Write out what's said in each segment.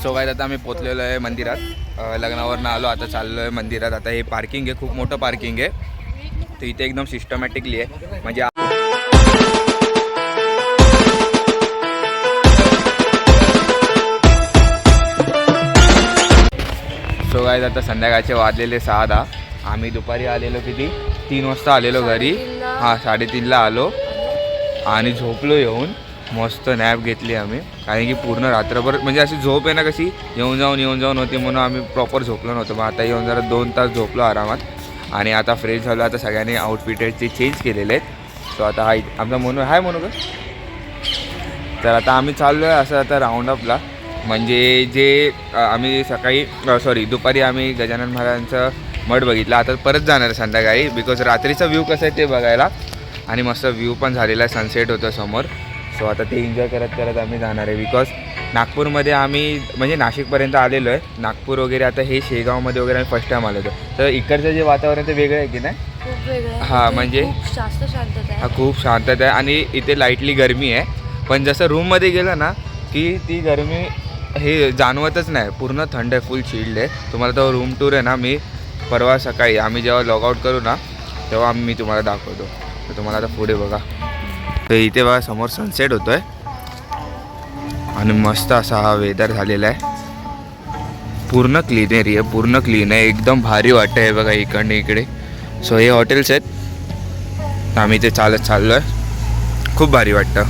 So guys आता आम्ही पोचलेलो आहे मंदिरात. लग्नावरनं आलो, आता चाललो आहे मंदिरात. आता हे पार्किंग आहे, खूप मोठं पार्किंग आहे. तर इथे एकदम सिस्टमॅटिकली आहे म्हणजे. सो गाइस आता संध्याकाळचे वाजलेले 6:10. आम्ही दुपारी आलेलो किती 3 वाजता आलेलो घरी. हां 3:30ला आलो आणि झोपलो येऊन. मस्त नॅप घेतली आम्ही, कारण की पूर्ण रात्रभर म्हणजे अशी झोप आहे ना कशी येऊन जाऊन होती, म्हणून आम्ही प्रॉपर झोपलो नव्हतो. मग आता येऊन जरा 2 तास झोपलो आरामात आणि आता फ्रेश झालो. आता सगळ्यांनी आउटफिटचे चेंज केलेले आहेत. सो आता आमचा म्हणू हाय म्हणू का. तर आता आम्ही चाललो आहे असं आता राऊंडअपला. म्हणजे जे आम्ही सकाळी दुपारी आम्ही गजानन महाराजांचं मठ बघितलं. आता परत जाणार आहे संध्याकाळी, बिकॉज रात्रीचा व्ह्यू कसं आहे ते बघायला. आणि मस्त व्ह्यू पण झालेला आहे, सनसेट होतं समोर. सो आता ते एन्जॉय करत आम्ही जाणार आहे. बिकॉज नागपूरमध्ये आम्ही म्हणजे नाशिकपर्यंत आलेलो आहे. नागपूर वगैरे आता हे शेगावमध्ये वगैरे आम्ही फर्स्ट टाईम आलो होतो. तर इकडचं जे वातावरण ते वेगळं आहे की नाही. खूप वेगळं. हां म्हणजे जास्त शांतता आहे. खूप शांतता आहे आणि इथे लाईटली गरमी आहे. पण जसं रूममध्ये गेलं ना की ती गरमी हे जाणवतच नाही. पूर्ण थंड आहे, फुल चिल्ड आहे. तुम्हाला तो रूम टूर आहे ना, मी परवा सकाळी आम्ही जेव्हा लॉगआउट करू ना तेव्हा मी तुम्हाला दाखवतो. तर तुम्हाला आता पुढे बघा. तर इथे बघा समोर सनसेट होतो आहे आणि मस्त असा हा वेदर झालेला आहे. पूर्ण क्लीनरी आहे, पूर्ण क्लीन आहे, एकदम भारी वाटतं आहे बघा इकडनं इकडे. सो हे हॉटेल्स आहेत, आम्ही ते चालत चाललो आहे. खूप भारी वाटतं.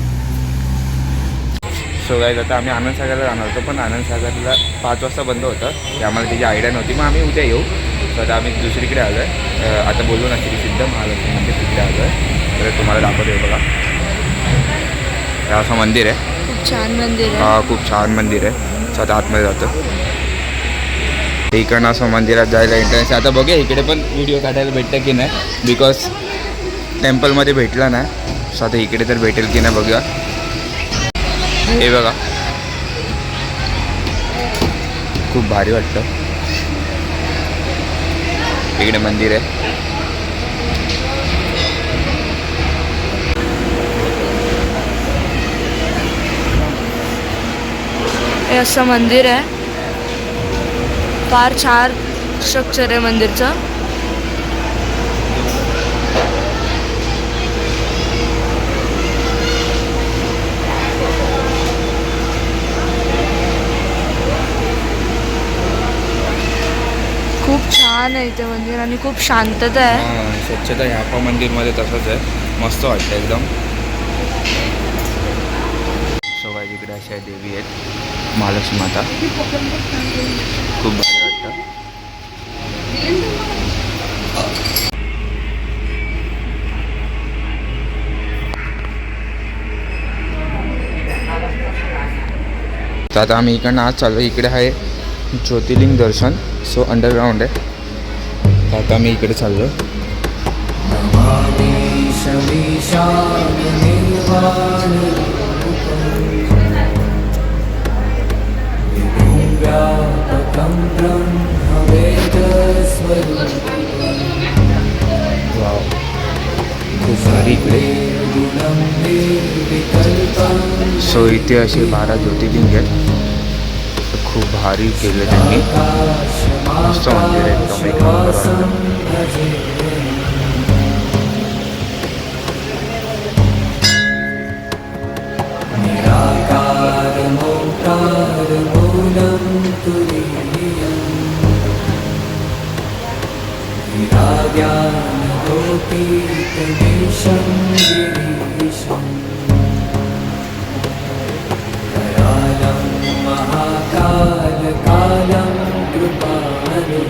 सो गाइस आता आम्ही आनंदसागरला जाणार होतो, पण आनंदसागरला 5 वाजता बंद होतं. ते आम्हाला त्याची आयडिया नव्हती. मग आम्ही उद्या येऊ. तर आता आम्ही दुसरीकडे आलो आहे. आता बोललो ना श्री सिद्ध महालक्ष्मी मंदिर, तिकडे आलो आहे. तर तुम्हाला दाखवतो बघा. हे असं मंदिर आहे, खूप छान मंदिर आहे. हां खूप छान मंदिर आहे. सो आता आतमध्ये जातो. इकडनं असं मंदिरात जायला एंट्रन्स. आता बघूया इकडे पण व्हिडिओ काढायला भेटतं की नाही, बिकॉज टेम्पलमध्ये भेटला नाही. सो आता इकडे तर भेटेल की नाही बघूया. हे बघा खूप भारी वाटतं. इकडे मंदिर आहे. हे असं मंदिर आहे. फार छान स्ट्रक्चर आहे मंदिरचं. खूप छान आहे इथे मंदिर आणि खूप शांतता आहे. स्वच्छता ह्या पण मंदिरमध्ये तसंच आहे, मस्त वाटतं एकदम. सगळ्या इकडे अशा देवी आहेत, महालक्ष्मी माता. खूप भारी वाटतं. तर आता आम्ही इकडनं आज चाललो. इकडे आहे ज्योतिर्लिंग दर्शन. सो अंडरग्राउंड आहे. तर आता मी इकडे चाललो. खूप भारी इकडे. सो इथे असे 12 ज्योतिर्लिंग आहेत. खूप भारी केलं त्यांनी. मस्त मंदिर आहे एकदम. एक कालं कृपालु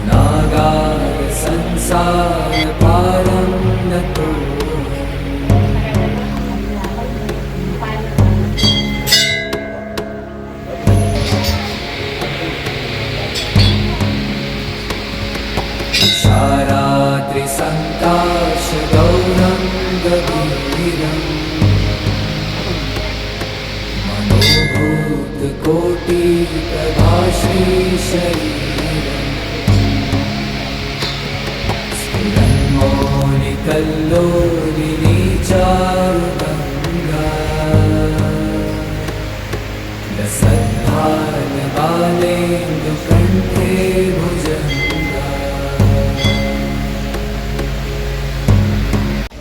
नागार संसार पारं नतो. शारात्रि संकाश गौरं गभीरम् मनोभूत कोटि प्रभाश्री शरीरम् स्फुरन्मौलिकल्लोलिनी चारुगङ्गा सद्भावबालेन्दुकण्ठे भुजङ्गा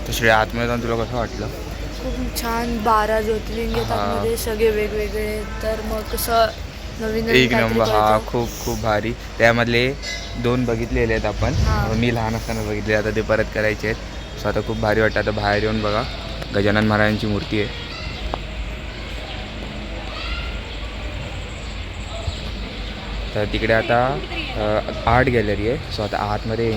तर श्रेया आतमध्ये जाऊन तुला कसं वाटलं? खूप छान 12 ज्योतिर्लिंग आहेत हा. त्यामध्ये सगळे वेगवेगळे. तर मग कसं नवीन नवीन एक काहीतरी नंबर. हा कळतं. खूप खूप भारी. त्यामधले 2 बघितलेले आहेत आपण. हा. मी लहान असताना बघितले, आता ते परत करायचे आहेत. सो आता खूप भारी वाटतं. आता बाहेर येऊन बघा गजानन महाराजांची मूर्ती आहे. तर तिकडे आता आर्ट गॅलरी आहे. सो आता आतमध्ये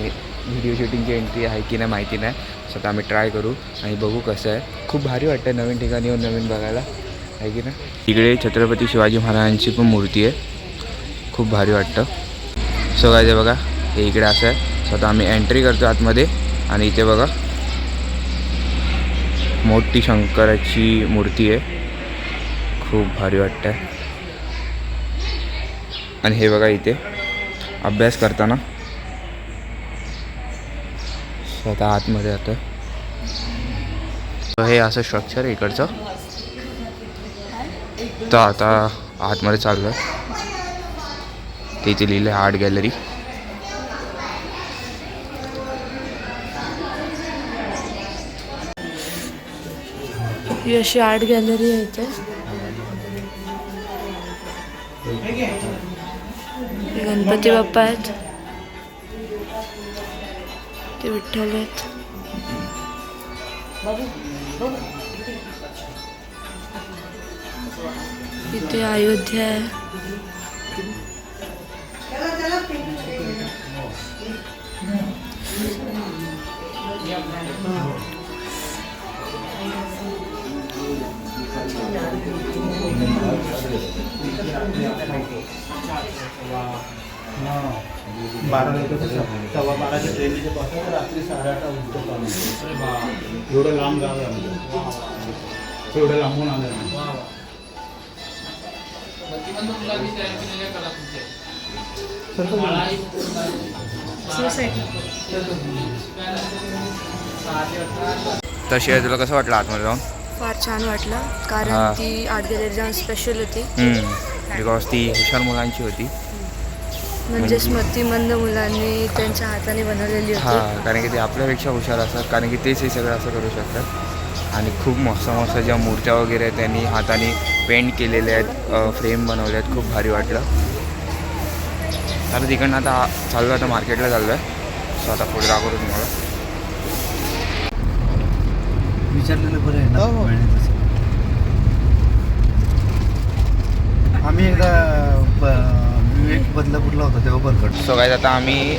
व्हिडिओ शूटिंगची एंट्री आहे की नाही माहिती नाही. सो आता आम्ही ट्राय करू आणि बघू कसं आहे. खूप भारी वाटतं नवीन ठिकाणी येऊन नवीन बघायला, आहे की नाही. तिकडे छत्रपती शिवाजी महाराजांची पण मूर्ती आहे. खूप भारी वाटतं. सो काय ते बघा हे इकडे असं आहे. सो आता आम्ही एंट्री करतो आतमध्ये आणि इथे बघा मोठी शंकराची मूर्ती आहे. खूप भारी वाटतं. आणि हे बघा इथे अभ्यास करताना. सो आता आतमध्ये जातं. हे असं स्ट्रक्चर आहे इकडचं. तर आता आतमध्ये चाललो आहे. तिथे लिहिलं आहे आर्ट गॅलरी. ही अशी आर्ट गॅलरी आहे इथे. हे गणपती बाप्पा आहेत, ते विठ्ठल आहेत. इथे अयोध्या आहे. सव्वा बाराच्या ट्रेनचे बसतात रात्री 8:30 उठतो. एवढं लांब गाव आहे आमचं. एवढं लांबून आलं आहे. तशी आहे. तुला कसं वाटलं आतमध्ये जाऊन? फार छान वाटलं हा. कारण ती आर्ट गॅलरी जाऊन स्पेशल होती. बिकॉज ती हुशार मुलांची होती. म्हणजे स्मृतिमंद मुलांनी त्यांच्या हाताने बनवलेली होती. हां, कारण की ते आपल्यापेक्षा हुशार असतात. कारण की तेच हे सगळं असं करू शकतात. आणि खूप मस्त मस्त ज्या मूर्त्या वगैरे आहेत त्यांनी हाताने पेंट केलेल्या आहेत, फ्रेम बनवले आहेत. खूप भारी वाटलं. आता तिकडनं आता चाललो, आता मार्केटला चाललो आहे. सो आता पुढे दाखवतो तुम्हाला. विचारलेलं बरं आहे ना. आम्ही एकदा विवेक बदलापूरला होता तेव्हा बरकट. सो काय आता आम्ही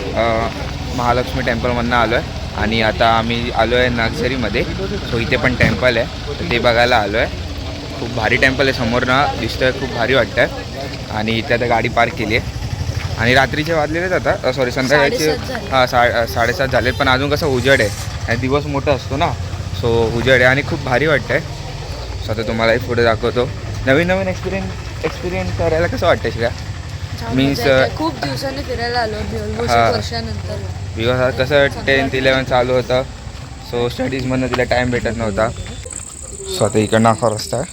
महालक्ष्मी टेम्पलमधनं आलो आहे आणि आता आम्ही आलो आहे नर्सरीमध्ये. सो इथे पण टेम्पल आहे, तर ते बघायला आलो आहे. खूप भारी टेम्पल आहे, समोरनं दिसतं आहे. खूप भारी वाटतं आहे. आणि इथे आता गाडी पार्क केली आहे. आणि रात्रीचे वाजलेलेच आता, सॉरी संध्याकाळचे 7:30 झाले. पण अजून कसं उजेड आहे आणि दिवस मोठा असतो ना, सो उजेड आहे आणि खूप भारी वाटतं आहे. सो आता तुम्हालाही पुढे दाखवतो. नवीन नवीन एक्सपिरियन्स करायला कसं वाटतं शिका? छान मीन्स मजा येते. खूप दिवसांनी फिरायला आलो ऑलमोस्ट हा. वर्षानंतर. बिकॉज कसं 10th 11th चालू होतं. सो स्टडीजमधनं तिला टाईम भेटत नव्हता. सो आता इकडनं असा रस्ता आहे.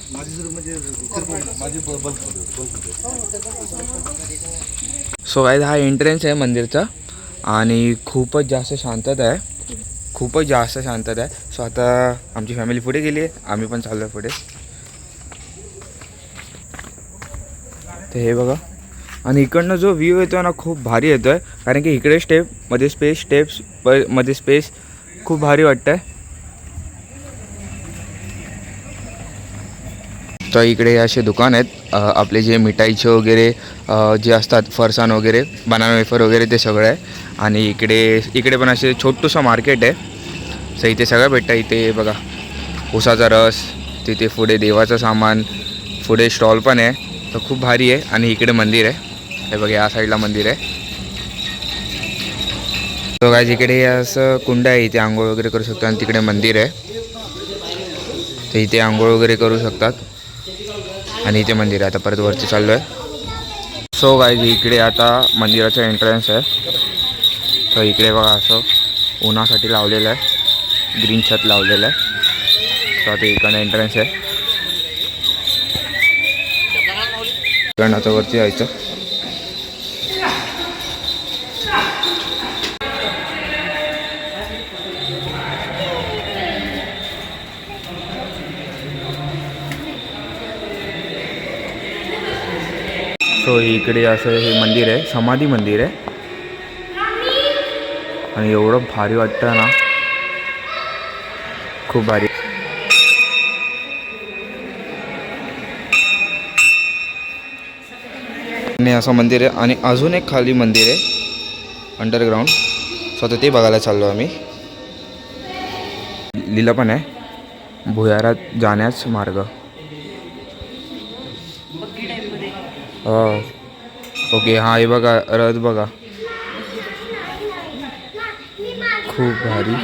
सो काय हा एंट्रन्स आहे मंदिरचा आणि खूपच जास्त शांतता आहे. खूपच जास्त शांतता आहे. सो आता आमची फॅमिली पुढे गेली आहे, आम्ही पण चाललो आहे पुढे. तर हे बघा. आणि इकडनं जो व्ह्यू येतो ना खूप भारी येतो आहे. कारण की इकडे स्टेपमध्ये स्पेस मध्ये स्पेस खूप भारी वाटतं आहे. तर इकडे असे दुकान आहेत आपले जे मिठाईचे वगैरे जे असतात, फरसाण वगैरे, बनाना वेफर वगैरे ते सगळं आहे. आणि इकडे पण असे छोटंसं मार्केट आहे. सो इथे सगळं भेटतं. इथे बघा उसाचा रस, तिथे पुढे देवाचं सामान, पुढे स्टॉल पण आहे. तर खूप भारी आहे. आणि इकडे मंदिर आहे. हे बघा या साईडला मंदिर आहे. तो काय इकडे असं कुंड आहे, इथे आंघोळ वगैरे करू शकतो. आणि तिकडे मंदिर आहे, तर इथे आंघोळ वगैरे करू शकतात. आणि इथे मंदिर आहे. आता परत वरती चाललो आहे. सो गाईज इकडे आता मंदिराचा एंट्रन्स आहे. तर इकडे बघा असं उन्हासाठी लावलेलं आहे, ग्रीन छत लावलेलं आहे. सो आता इकडे एंट्रन्स आहे. कारण आता वरती जायचं. सो इकडे असं हे मंदिर आहे, समाधी मंदिर आहे. आणि एवढं भारी वाटतं ना, खूप भारी. आणि असं मंदिर आहे. आणि अजून एक खाली मंदिर आहे अंडरग्राऊंड. सो आता ते बघायला चाललो आम्ही. लिहिलं पण आहे भुयारात जाण्यास मार्ग. ओके हां हे बघा रथ बघा, खूप भारी.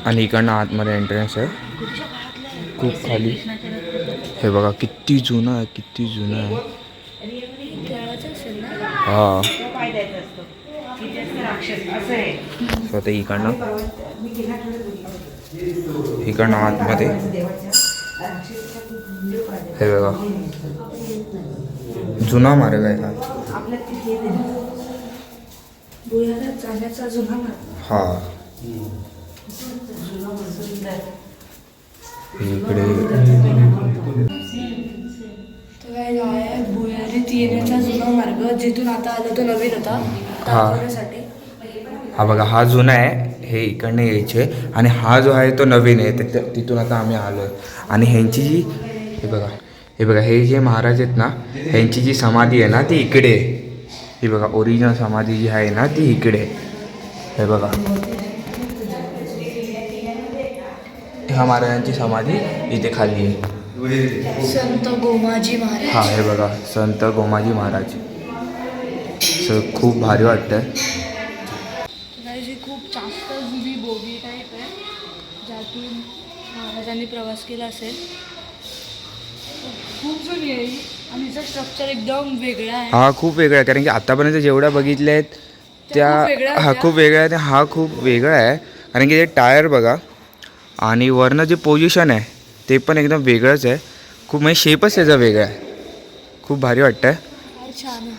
आणि इकडनं आतमध्ये एंट्रन्स आहे, खूप खाली. हे बघा किती जुनं आहे, किती जुनं आहे. हां स्वतः इकडनं आतमध्ये हे बघा जुना मार्ग आहे हा. हा इकडे भुयारीत येण्याचा जुना मार्ग, जिथून आता आलो तो नवीन होता. हा बघा हा जुना आहे, हे इकडनं यायचे. आणि हा जो आहे तो नवीन आहे, तिथून आता आम्ही आलो आहे. आणि ह्यांची जी हे बघा हे जे महाराज आहेत ना, ह्यांची जी समाधी आहे ना ती इकडे आहे. ही बघा ओरिजिनल समाधी जी आहे ना ती इकडे आहे. हे बघा ह्या महाराजांची समाधी इथे खाली आहे. संत गोमाजी महाराज. हा हे बघा संत गोमाजी महाराज. खूप भारी वाटतं. खूप जास्त जुनी बोगी टाईप आहे, ज्यातून महाराजांनी प्रवास केला असेल. खूप जुनी आहे आणि हिचं स्ट्रक्चर एकदम वेगळं आहे. हा खूप वेगळा आहे, कारण की आतापर्यंत जेवढ्या बघितल्या आहेत त्या हा खूप वेगळ्या आहे. हा खूप वेगळा आहे कारण की ते टायर बघा, आणि वरनं जे पोझिशन आहे ते पण एकदम वेगळंच आहे. खूप म्हणजे शेपच त्याचा वेगळा आहे. खूप भारी वाटतं आहे.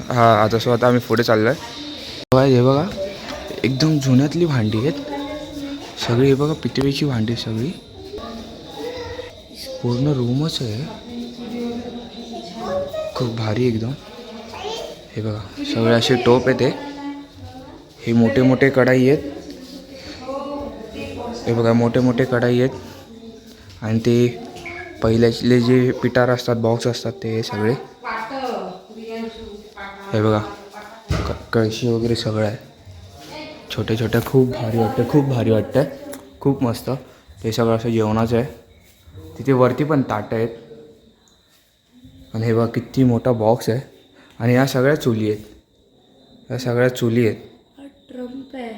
हां आता स्वतः आम्ही पुढे चाललो आहे. हे बघा एकदम जुन्यातली भांडी आहेत सगळी. हे बघा पितळेची भांडी सगळी, पूर्ण रूमच आहे. खूप भारी एकदम. हे बघा सगळे असे टोप आहेत. हे मोठे मोठे कढाई आहेत. हे बघा मोठे मोठे कढाई आहेत. आणि ते पहिल्यातले जे पिटार असतात, बॉक्स असतात ते सगळे. हे बघा कळशी वगैरे सगळं आहे, छोटे छोटे. खूप भारी वाटतं, खूप भारी वाटतं, खूप मस्त. ते सगळं असं जेवणाचं आहे. तिथे वरती पण ताटं आहेत. आणि हे बघा किती मोठा बॉक्स आहे. आणि ह्या सगळ्या चुली आहेत, ह्या सगळ्या चुली आहेत. ट्रम्प आहे.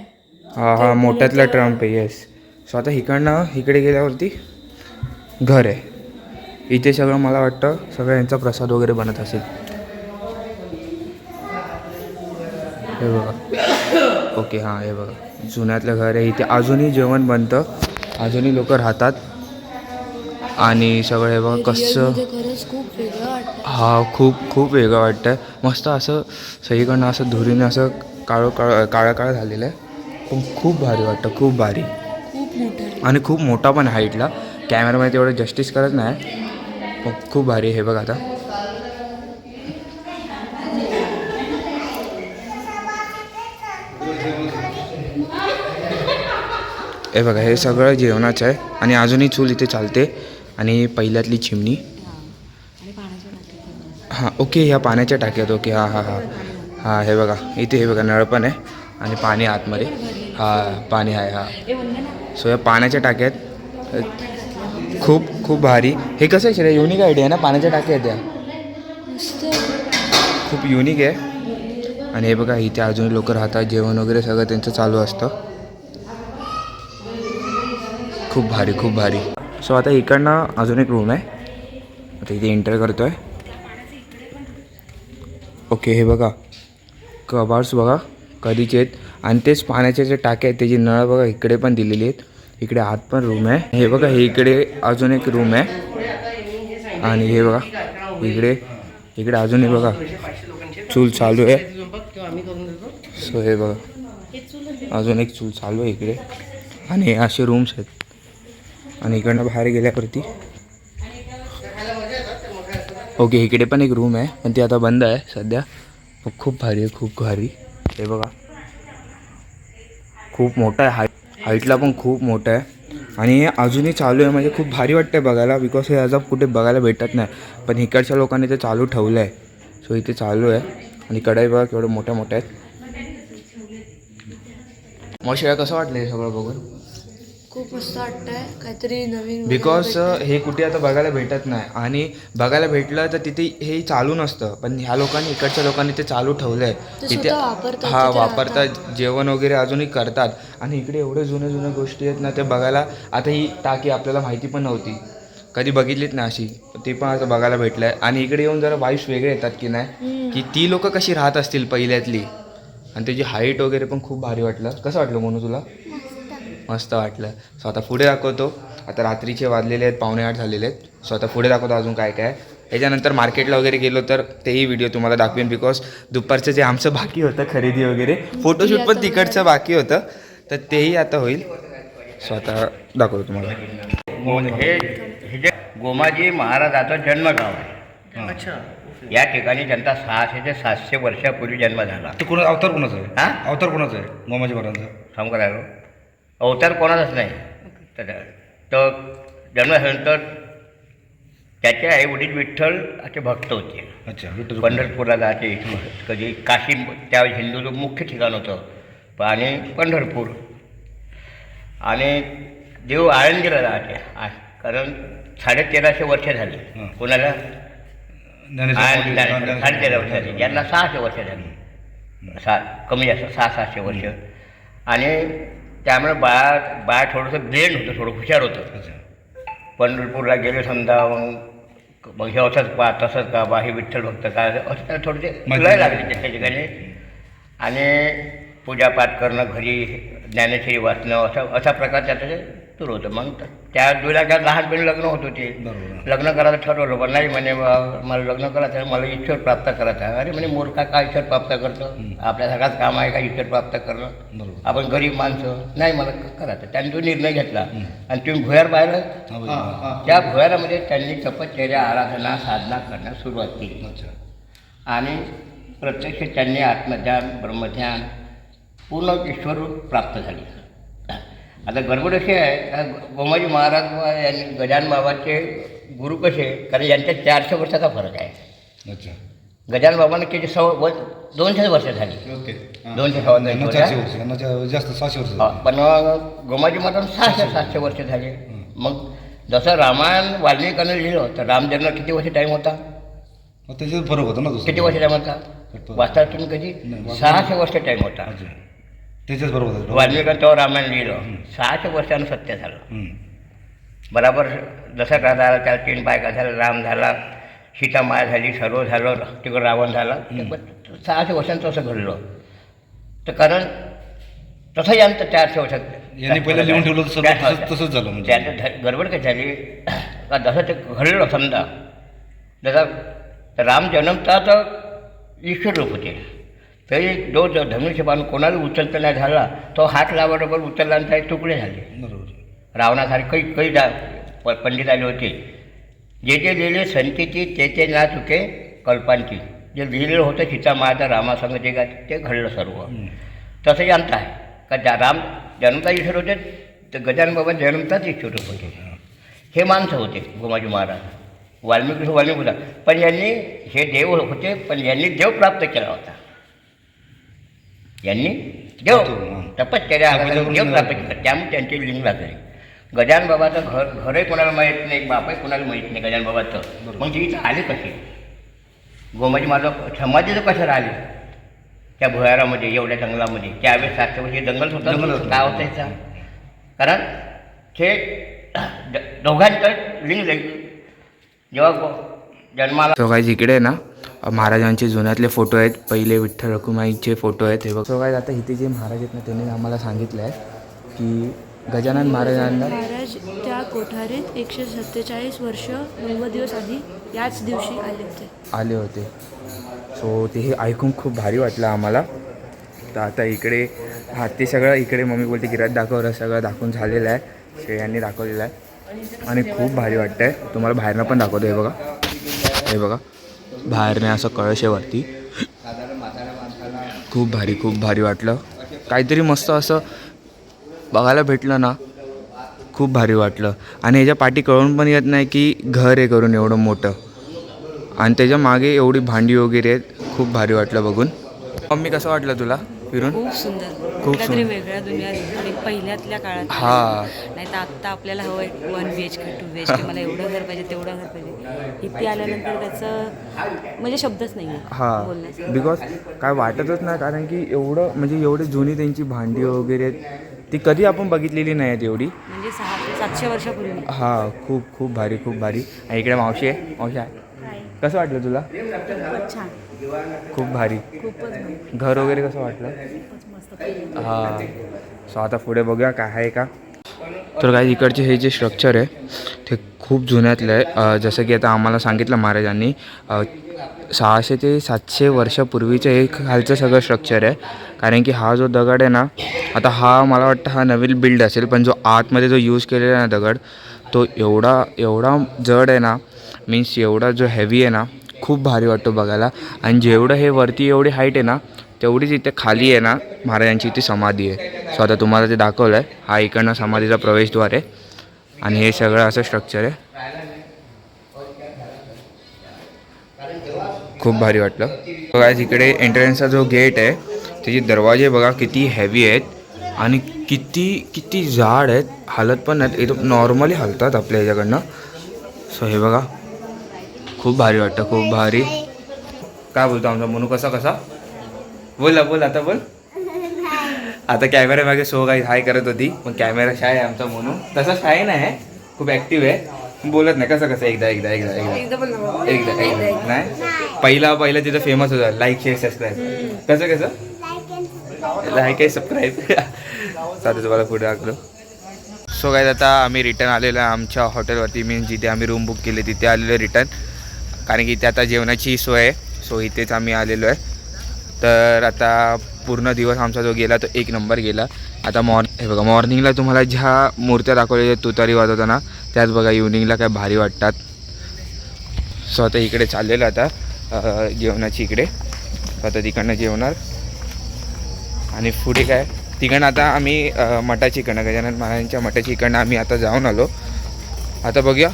हा मोठ्यातला ट्रम्प आहे. येस. सो आता इकडे गेल्यावरती घर आहे. इथे सगळं मला वाटतं सगळं यांचा प्रसाद वगैरे बनत असेल. हे बघा ओके हां हे बघा जुन्यातलं घर आहे. इथे अजूनही जेवण बनतं, अजूनही लोक राहतात. आणि सगळं हे बघा कसं खूप वेगळं वाटतं. हा खूप वेगळं वाटतं. मस्त असं सगळीकडनं असं धुरीने असं काळं झालेलं आहे. पण खूप भारी वाटतं, खूप भारी. खूप मोठं आहे आणि खूप मोठा पण हाईटला. कॅमेरामध्ये तेवढं जस्टिस करत नाही, पण खूप भारी. हे बघा आता हे बघा हे सगळं जेवणाचं आहे. आणि अजूनही चूल इथे चालते. आणि पहिल्यातली चिमणी. हां ओके ह्या पाण्याच्या टाक्यात. ओके हां हे बघा इथे हे बघा नळ पण आहे आणि पाणी आतमध्ये. हां पाणी आहे. हां सो या पाण्याच्या टाक्यात खूप भारी. हे कसं आहे शरे, युनिक आयडिया आहे ना, पाण्याच्या टाक्या आहेत त्या. खूप युनिक आहे. आणि हे बघा इथे अजून लोक राहतात, जेवण वगैरे सगळं त्यांचं चालू असतं. खूप भारी. सो आता इकडनं अजून एक रूम आहे, आता इथे एंटर करतो आहे. ओके हे बघा कबार्ड्स बघा कधीचे आहेत. आणि तेच पाण्याचे जे टाके आहेत त्याची नळ बघा इकडे पण दिलेली आहेत. इकडे आत पण रूम आहे. हे बघा हे इकडे अजून एक रूम आहे. आणि हे बघा इकडे इकडे अजूनही बघा चूल चालू आहे. सो हे बघा अजून एक चूल चालू आहे इकडे आणि असे रूम्स आहेत आणि इकडनं बाहेर गेल्यावरती ओके इकडे पण एक रूम आहे पण ती आता बंद आहे सध्या. खूप भारी आहे खूप भारी. हे बघा खूप मोठा आहे हाईटला पण खूप मोठा आहे आणि हे अजूनही चालू आहे. म्हणजे खूप भारी वाटतं आहे बघायला बिकॉज हे आज कुठे बघायला भेटत नाही पण इकडच्या लोकांनी ते चालू ठेवलं आहे. सो इथे चालू आहे आणि कढई बघा केवढे मोठ्या मोठ्या आहेत. मावशी कसं वाटलं हे सगळं बघून? खूप मस्त वाटतंय काहीतरी नवीन बिकॉज हे कुठे आता बघायला भेटत नाही आणि बघायला भेटलं तर तिथे हे चालू नसतं पण ह्या लोकांनी इकडच्या लोकांनी ते चालू ठेवलं आहे तिथे. हा वापरतात जेवण वगैरे अजूनही करतात आणि इकडे एवढे जुने गोष्टी आहेत ना ते बघायला. आता ही टाकी आपल्याला माहिती पण नव्हती कधी बघितलीच नाही अशी ती पण आता बघायला भेटलं आहे. आणि इकडे येऊन जरा वाईब्स वेगळे येतात की नाही की ती लोक कशी राहत असतील पहिल्यातली आणि त्याची हाईट वगैरे पण खूप भारी वाटलं. कसं वाटलं म्हणून तुला? मस्त वाटलं. सो आता पुढे दाखवतो. आता रात्रीचे वाजलेले आहेत 7:45 झालेले आहेत. सो आता पुढे दाखवतो अजून काय काय. याच्यानंतर मार्केटला वगैरे गेलो तर तेही व्हिडिओ तुम्हाला दाखवेन बिकॉज दुपारचं जे आमचं बाकी होतं खरेदी वगैरे फोटोशूट पण तिकडचं बाकी होतं तर तेही आता होईल. सो आता दाखवतो तुम्हाला. हे जे गोमाजी महाराजाचं जन्मगाव आहे. अच्छा. या ठिकाणी जनता 600 ते 700 वर्षापूर्वी जन्म झाला. ते कोणा अवतार कोणाचा आहे? हा अवतार कोणाचा आहे? गोमाजी महाराजांचा. सांगू राहिलो अवतार कोणाचाच नाही. तर जन्म झाल्यानंतर त्याचे आई वडील विठ्ठल असे भक्त होते. अच्छा. पंढरपूरला जायचे कधी काशी त्यावेळी हिंदूचं मुख्य ठिकाण होतं आणि पंढरपूर आणि देव आळंदीला जायचे कारण 1350 वर्ष झाली. कोणाला? 1350 वर्ष झाली. यांना 600 वर्ष झाली. कमी जास्त 600-700 वर्ष. आणि त्यामुळे बाळ थोडंसं ब्रेन होतं थोडं हुशार होतं. पंढरपूरला गेले समजा मग हे असंच पा तसंच का बा हे विठ्ठल भक्त का असं त्याला थोडेसे लय लागले त्या ठिकाणी. आणि पूजापाठ करणं घरी ज्ञानेश्वरी वाचणं असा प्रकार त्याचं सुरू होतं. मग त्या दुला काय लहानपणी लग्न होत होते. लग्न करायचं ठरवलं पण नाही म्हणे मला लग्न करायचं मला ईश्वर प्राप्त करायचं आहे. अरे म्हणे मूर्खा काय ईश्वर प्राप्त करतं आपल्यासारखाच काम आहे का ईश्वर प्राप्त करणं. आपण गरीब माणसं नाही मला करायचं. त्यांनी तो निर्णय घेतला आणि तुम्ही भुयार पाहिलं त्या भुयारामध्ये त्यांनी तपश्चर्या आराधना साधना करण्यास सुरुवात केली आणि प्रत्यक्ष त्यांनी आत्मध्यान ब्रह्मध्यान पूर्ण ईश्वर प्राप्त झाली. आता गडबड अशी आहे का गोमाजी महाराज यांनी गजानन बाबाचे गुरु कसे कारण यांच्या 400 वर्षाचा फरक आहे. अच्छा. गजानन बाबांना किती 200 वर्ष झाली. 200 जास्त 600 वर्ष. पण गोमाजी महाराज 600-700 वर्ष झाले. मग जसं रामायण वाल्मिकांनी लिहिलं तर रामजन्म किती वर्ष टाईम होता? त्याच्यात फरक होता ना. किती वर्ष टाईम होता? वाचता तुम्ही कधी? 600 वर्ष टाईम होता. त्याच्याच बरोबर होतं. वाल्मिकांनी तेव्हा रामायण लिहिलं 600 वर्षानं सत्य झालं. बराबर जसं का झाला त्याला 3 बायका झाला राम झाला सीता माया झाली सर्व झालं तिकडं रावण झाला. 600 वर्षांचं असं घडलं. तर कारण तसं यांचं 400 वर्षात यांनी पहिलं लिहून ठेवलं तसंच झालं. म्हणजे त्याचं गडबड काय झाली का जसं ते घडलं समजा जसं राम जन्मता तर ईश्वर रूप होते तरी जो धनुष्य बाण कोणाला उचलता नाही झाला तो हात लावाबरोबर उचलला आणि काही तुकडे झाले. बरोबर. रावणासारखे काही पंडित आले होते. जे जे लिहिले संतीची ते ना चुके कल्पांची जे लिहिलेलं होतं सीता माता रामासंग जे काय ते घडलं सर्व. तसंही अंत आहे का राम जन्मता ईश्वर होते तर गजानन बाबा जन्मताच ईश्वर होते. हे माणसं होते गोमाजी महाराज. वाल्मिकी होता पण यांनी हे देव होते पण यांनी देव प्राप्त केला होता. यांनी देव तपश्चर्या देव प्राप्त केला त्यामुळे त्यांची लिंग लागली. गजानन बाबाचं घरही कोणाला माहीत नाही बापही कोणाला माहीत नाही गजानन बाबाचं. मग ती आली कशी गोमाजी महाराज समाधीचं कसं राहिले त्या भुयारामध्ये एवढ्या जंगलामध्ये त्यावेळेस 700 वर्ष जंगल होतं काय होतं याचा कारण ते दोघांचं लिंग जेव्हा जन्माला. तो काय इकडे ना महाराजांचे जुन्यातले फोटो आहेत पहिले विठ्ठल रखुमाईचे फोटो आहेत हे बघ. तो काय आता इथे जे महाराज आहेत ना त्यांनी आम्हाला सांगितलं आहे की गजानन महाराजांना महाराज त्या कोठारीत 147 वर्ष 90 दिवस आधी याच दिवशी आले होते. आले होते. सो ते हे ऐकून खूप भारी वाटलं आम्हाला. तर आता इकडे ते सगळं इकडे मम्मी बोलते गिरात दाखवलं, सगळं दाखवून झालेलं आहे, श्रेयांनी दाखवलेलं आहे आणि खूप भारी वाटतं आहे. तुम्हाला बाहेरनं पण दाखवतो. हे बघा बाहेरने असं कळश आहे वरती. खूप भारी वाटलं. काहीतरी मस्त असं बघायला भेटलं ना, खूप भारी वाटलं. आणि ह्याच्या पाठी कळून पण येत नाही की घर आहे करून एवढं मोठं, आणि त्याच्या मागे एवढी भांडी वगैरे आहेत. खूप भारी वाटलं बघून. मम्मी कसं वाटलं तुला फिरून? खूप सुंदर, खूप कुठल्या तरी सुंदर. वेगळ्या दुनियात आणि पहिल्यातल्या काळात. हा. नाही तर आत्ता आपल्याला हवं आहे 1 BHK 2 BHK, मला एवढं घर पाहिजे तेवढं घर पाहिजे. इथे आल्यानंतर त्याचं म्हणजे शब्दच नाही आहे हां, बोलण्याचं. बिकॉज काय वाटतच नाही, कारण की एवढं म्हणजे एवढी जुनी त्यांची भांडी वगैरे आहेत, ती कधी आपण बघितलेली नाही आहेत एवढी. म्हणजे 600-700 वर्षापूर्वी. हां, खूप भारी. आणि इकडे मावशी आहे. कसं वाटलं तुला? खूपच छान, खूप भारी. खूपच भारी. घर वगैरे कसं वाटलं? हां. सो आता पुढे बघूया काय आहे का. तर काय इकडचे हे जे स्ट्रक्चर आहे ते खूप जुन्यातलं आहे. जसं की आता आम्हाला सांगितलं महाराजांनी 600 ते 700 वर्षापूर्वीचं हे खालचं सगळं स्ट्रक्चर आहे. कारण की हा जो दगड आहे ना, आता हा मला वाटतं हा नवीन बिल्ड असेल, पण जो आतमध्ये जो यूज केलेला आहे ना दगड, तो एवढा जड आहे ना, मीन्स एवढा जो हेवी आहे ना, खूप भारी वाटतो बघायला. आणि जेवढं हे वरती एवढी हाईट आहे ना, तेवढीच इथे खाली आहे ना महाराजांची इथे समाधी आहे. सो आता तुम्हाला ते दाखवलं आहे. हा इकडनं समाधीचा प्रवेशद्वार आहे आणि हे सगळं असं स्ट्रक्चर आहे. खूप भारी वाटलं. बघा इकडे एंट्रन्सचा जो गेट आहे त्याचे दरवाजे बघा किती हेवी आहेत आणि किती जाड आहेत. हलत पण नाहीत, एकदम नॉर्मली हलतात आपल्या ह्याच्याकडनं. सो हे बघा खूप भारी वाटतं, खूप भारी. काय बोलतो आमचा मनू? कसा बोल आता बोल. आता कॅमेरा मागे सो काही हाय करत होती, पण कॅमेरा शाय आहे आमचा मनू. तसा शाय नाही, खूप ॲक्टिव्ह आहे, बोलत नाही. कसं एकदा नाही. पहिला तिथं फेमस होता लाईक शेअर सबस्क्राईब. कसं लाईक आहे सबस्क्राईब. आता तुम्हाला पुढे टाकलो. सो काय आता आम्ही रिटर्न आलेलो आहे आमच्या हॉटेलवरती, मीन्स जिथे आम्ही रूम बुक केली तिथे आलेलो रिटर्न. कारण की इथे आता जेवणाची सोय आहे, सो इथेच आम्ही आलेलो आहे. तर आता पूर्ण दिवस आमचा जो गेला तो 1 नंबर गेला. आता हे बघा मॉर्निंगला तुम्हाला ज्या मूर्त्या दाखवलेल्या तुतारी वाजवताना, त्याच बघा इव्हनिंगला काय भारी वाटतात. सो आता इकडे चाललेलं आता जेवणाची इकडे. आता तिकडनं जेवणार आणि पुढे काय तिकडनं आता आम्ही मठाची इकडनं गजानन महाराजांच्या मठाची इकडनं आम्ही आता जाऊन आलो. आता बघूया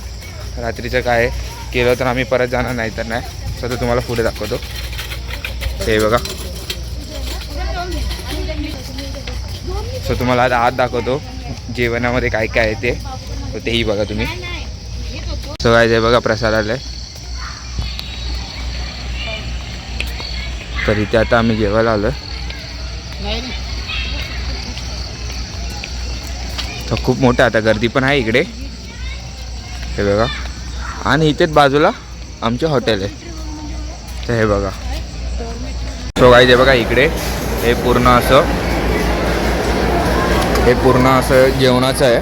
रात्रीचं काय केलं तर आम्ही परत जाणार, नाही तर नाही. सो आता तुम्हाला पुढे दाखवतो. ते बघा. सो तुम्हाला आता आत दाखवतो जेवणामध्ये काय काय आहे ते. सो तेही बघा तुम्ही. सो काय ते बघा प्रसाद आलं आहे. तर इथे आता आम्ही जेवायला आलो. तर खूप मोठं आता गर्दी पण आहे इकडे. हे बघा. आणि इथेच बाजूला आमचे हॉटेल आहे. तर हे बघा. सो काय ते बघा इकडे हे पूर्ण असं जेवणाचं आहे.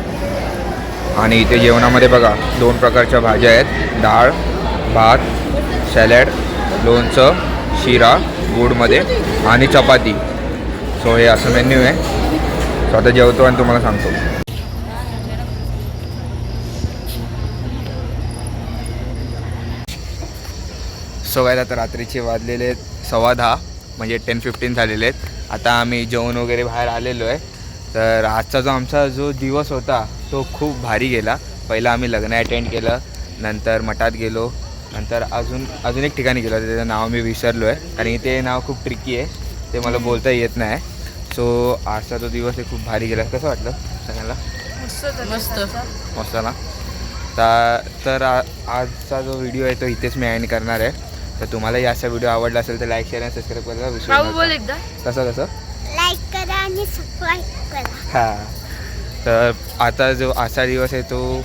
आणि इथे जेवणामध्ये बघा 2 प्रकारच्या भाज्या आहेत, डाळ, भात, सॅलड, लोणचं, शिरा गुडमध्ये आणि चपाती. सो हे असं मेन्यू आहे. सो आता जेवतो आणि तुम्हाला सांगतो. सो काय आता रात्रीचे वाजलेले 10:15 म्हणजे 10:15 झालेले आहेत. आता आम्ही जेवण वगैरे बाहेर आलेलो आहे. तर आजचा आमचा जो दिवस होता तो खूप भारी गेला. पहिला आम्ही लग्न अटेंड केलं, नंतर मठात गेलो, नंतर अजून एक ठिकाणी गेलो. त्याचं नाव मी विसरलो आहे, कारण की ते नाव खूप ट्रिकी आहे, ते मला बोलता येत नाही. सो आजचा तो दिवस हे खूप भारी गेला. कसं वाटलं सांगायला? मस्त ना. तर आजचा जो व्हिडिओ आहे तो इथेच मी एंड करणार आहे. तर तुम्हाला याचा व्हिडिओ आवडला असेल तर लाईक शेअर आणि सबस्क्राईब करायला विसरू नका. कसं लाईक करा आणि सबस्क्राईब करा. हां. तर आता जो आजचा दिवस आहे तो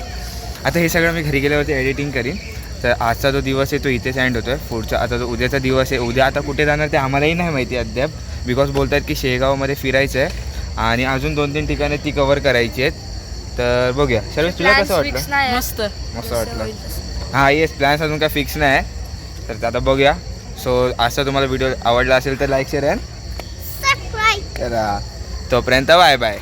आता हे सगळं मी घरी गेल्यावरती एडिटिंग करीन. तर आजचा जो दिवस आहे तो इथेच एंड होतो आहे. पुढचा आता जो उद्याचा दिवस आहे, उद्या आता कुठे जाणार ते आम्हालाही नाही माहिती अद्याप. बिकॉज बोलत आहेत की शेगावमध्ये फिरायचं आहे आणि अजून 2-3 ठिकाणे ती कवर करायची आहेत. तर बघूया. सर्विस तुला कसं वाटलं? मस्त मस्त वाटलं. हां येस, प्लॅन्स अजून काय फिक्स नाही, तर आता बघूया. सो असं तुम्हाला व्हिडिओ आवडला असेल तर लाईक शेअर सबस्क्राईब करा. तोपर्यंत बाय बाय.